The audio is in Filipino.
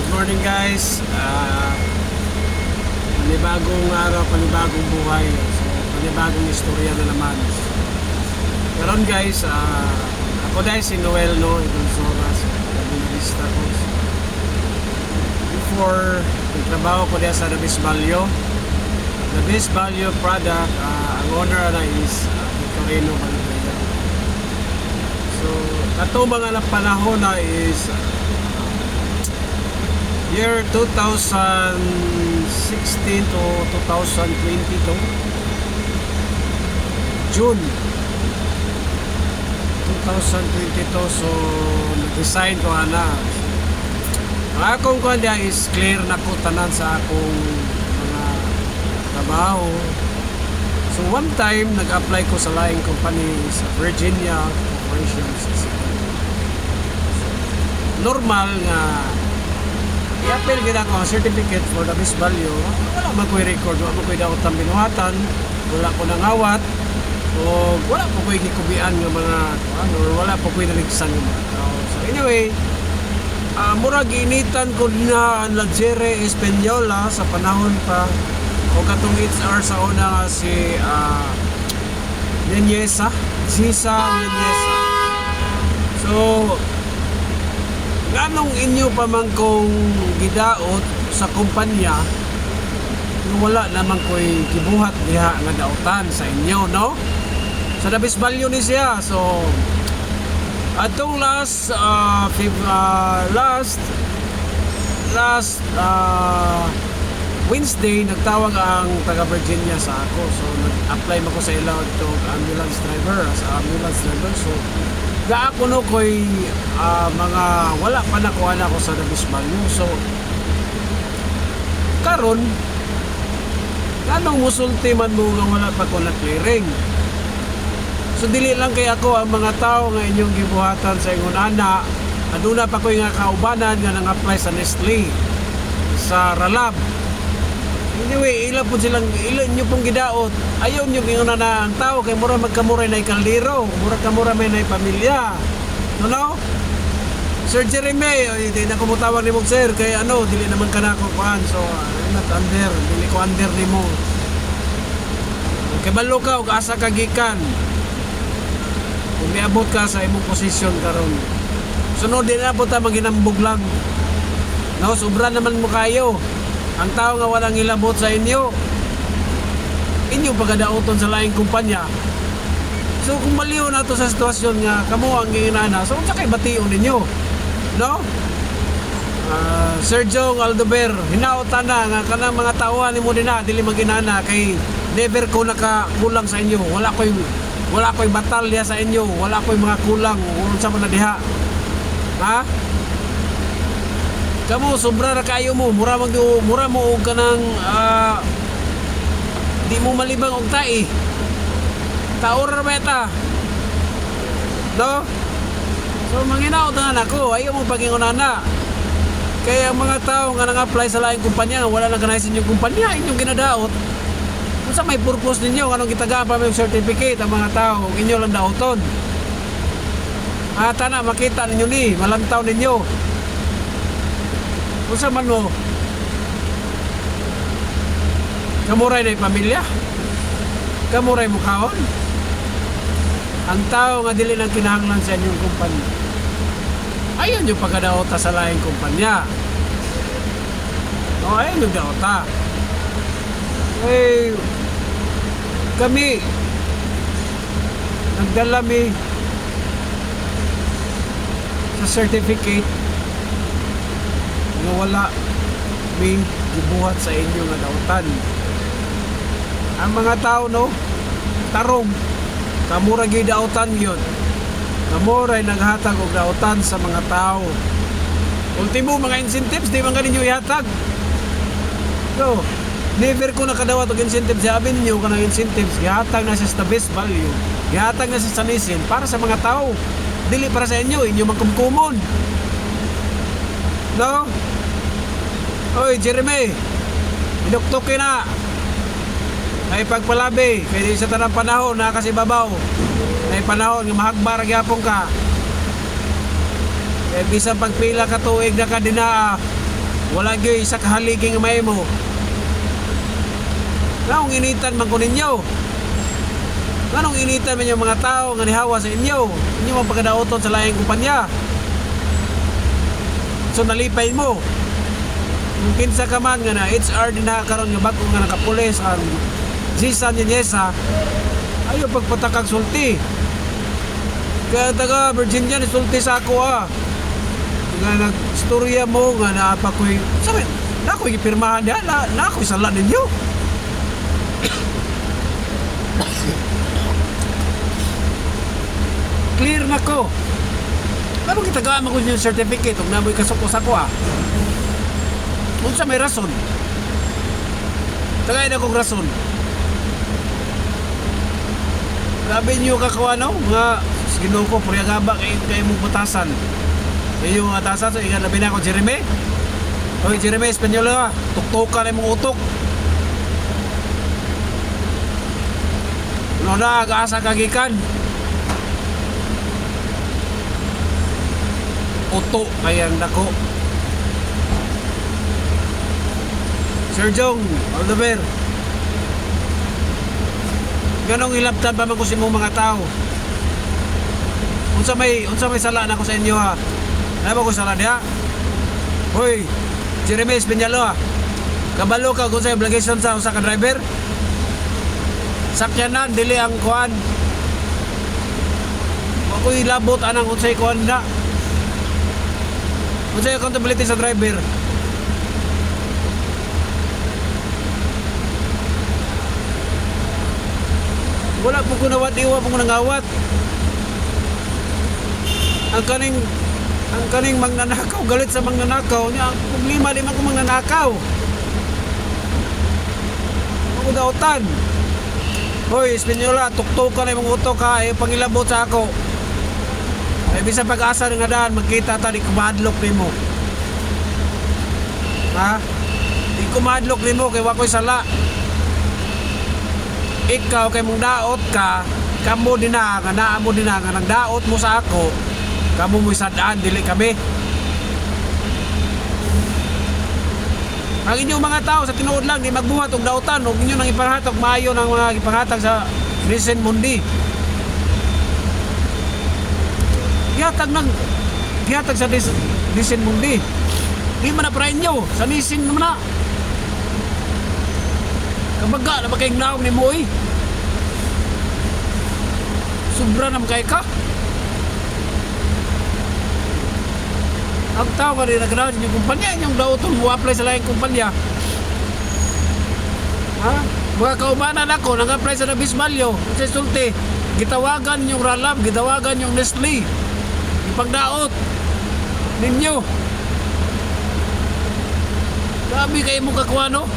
Good morning guys. Panibagong araw, panibagong buhay. So, panibagong istorya na naman. Karon guys, ako dahil si Noel no, itong Soras, kabinalista ko. Before, nagtrabaho ko dahil sa The Best Value. The Best Value product, ang owner na is Victorino Valverde. So, atong mga panahon na is year 2016 to 2022 June 2022. So nag-design ko na ang akong kanya is clear na ko tanan sa akong mga trabaho. So one time nag-apply ko sa laing company sa Virginia Corporation. Normal nga i-apply gina ko ang certificate for the best value. Wala man ko'y record, wala man ko'y daot ang binuhatan, wala ko nangawat, o wala po ko'y gikubian ng mga or wala po ko'y naligsan ng mga tao. So anyway, murag initan ko na ang Lagere Espanola sa panahon pa o katong HR sa una nga si Nyesa, Sisa Nyesa. So ganong inyo pa man kong gidaot sa kumpanya wala naman ko'y gibuhat diha nga daotan sa inyo, no? Sa The Best Value ni siya. So atong last Wednesday nagtawag ang taga Virginia sa ako. So nag-apply mo ko sa ilaw itong ambulance driver, sa ambulance driver. So gaako no ko'y mga wala pa nakuha na ko sa The Best Value. So karon ganong musulti man mo nga wala pa ko na clearing. So dili lang kay ako ang mga tao nga inyong gibuhatan sa ingon ana, aduna pa ko'y nga kaubanan nga nang-apply sa Nestle, sa Ralab. Anyway, ila po silang nyo pong gidaot. Ayaw nyo gingon na ang tao kay mura magkamuray na kaldero, mura kamura may na pamilya. No? Sir Jeremy, hindi na kumutawag ni mong sir kay ano, dili naman ka na ako kuhan. So, not under, dili ko under ni mo. Kay balo ka, ug asa ka gikan. Kung miabot ka sa imong posisyon karon. Sunod din abot ta maginambog lang. No, sobra naman mo kayo. Ang tao nga walang ilabot sa inyo, pagadaoton sa laing kumpanya. So kung maliw na to sa sitwasyon nga kamo ang ginana, so unsa kay bation ninyo, no? Sir Jong Aldober, hinaotan na nga kanang mga tauhan nimo dinha dili maginana kay never ko nakakulang sa inyo. Wala ko'y batalya sa inyo, wala ko'y mga kulang unsa man na diha. Ha? Kamu sobra ra kayo mo, mura mo og kanang di mo malibang og tai. Taor ra beta. No? So manginaw ta nako, ayo mo pagingon ana. Kaya ang mga tao nga nang-apply sa laing kumpanya, wala lang kanay sa inyong kumpanya, inyong ginadaot. Unsa may purpose ninyo kanang gitagaan pa may certificate ang mga tao, inyo lang daoton. Tana makita ninyo ni, malantaw ninyo. Unsa man mo kamuray na pamilya, kamuray mo kaon ang tao nga dili nang kinahanglan sa inyong kumpanya, ayun yung pagkadaota sa laing kumpanya. Ayun yung daota. Kami nagdala mi sa certificate nga wala may gibuhat sa inyo nga daotan. Ang mga tao no tarong kamura gyud daotan yun, kamura naghatag og daotan sa mga tao. Ultimo mga incentives di man ganinyo ihatag. So never ko nakadawat og incentives. Sabi niyo kanang incentives gihatag na sa The Best Value, gihatag na sa Sanisin para sa mga tao, dili para sa inyo magkumkumon, no? Oy, Jeremy, inuktukin na. Ay pagpalabi, kaya sa tanang panahon na kasi babaw. Ay panahon nga mahagbar gyapon ka. Kaya bisan pagpila ka tuig na ka dinaa, Wala gyud isa ka haligi nga mahimo. Anong initan man ko ninyo? Anong initan man yung mga tao nga nihawa sa inyo? Inyo ang pagkadaoton sa laing kumpanya. So nalipay mo. Kung kinsa ka man nga na HR din na karon nga bag-o nga nakapulis ang Zisan Yanyesa, ayaw pagpatakag sulti. Kaya taga Virginia ni sulti sa ako nga nagstorya mo nga naapa ko'y sabi, na ako'y ipirmahan niya, na ako'y sala ninyo. Clear na ko. Ano kitagaan mo ko yung certificate kung namoy kasukos ako Kung sa may rason. Tagay na kong rason. Grabe niyo kakuano nga Ginoo ko puriyagaba kay mong butasan. Yung atasan so ikan labi na ko Jeremy. Oy Jeremy Espanyol tuktukan na mong utok. No na asa kagikan. Uto kayang dako. Sir Jong Aldaver, ganong ilabtan pa man ko sa imong mga tao. Unsa may sala na ko sa inyo Ano ba ko sala diha? Hoy, Jeremy Espanyol kabalo ka kung sa obligation sa usa ka driver. Sakyanan dili ang kuan. Ako'y labot anang unsay kuan na. Unsay accountability sa driver. Wala po ko nawat-iwa po ko nangawat. Ang kaning magnanakaw, galit sa magnanakaw niya. Ang problema di man ko magnanakaw. Ako dautan. Hoy, Espanyol, tuktukan na yung utok pangilabot sa ako. Ay bisa pag-asa nga daan magkita ta di kumadlok nimo. Di kumadlok nimo kay wa ko'y sala. Ikaw kay mong daot ka, kamo din na nga naamo din na nga nagdaot mo sa ako. Kamo mo sadaan dili kami. Ang inyong mga tao sa tinuod lang di magbuhat og daotan og inyo nang ipahatag maayo ng mga ipahatag sa Recent Mundi. Gihatag sa Recent Mundi. Di man na para inyo sa Nissin naman na. Kabaga na makaignaw ni mo Sobra na makay ka. Ang tao ka rin nagkanaw sa inyong kumpanya, inyong daoton mo apply sa laing kumpanya. Mga kaumanan ako, nag-apply sa Nabismalyo, sa sulti, gitawagan yung Ralab, gitawagan yung Nestle, ipagdaot ninyo. Grabe kayo mo kakuha, no?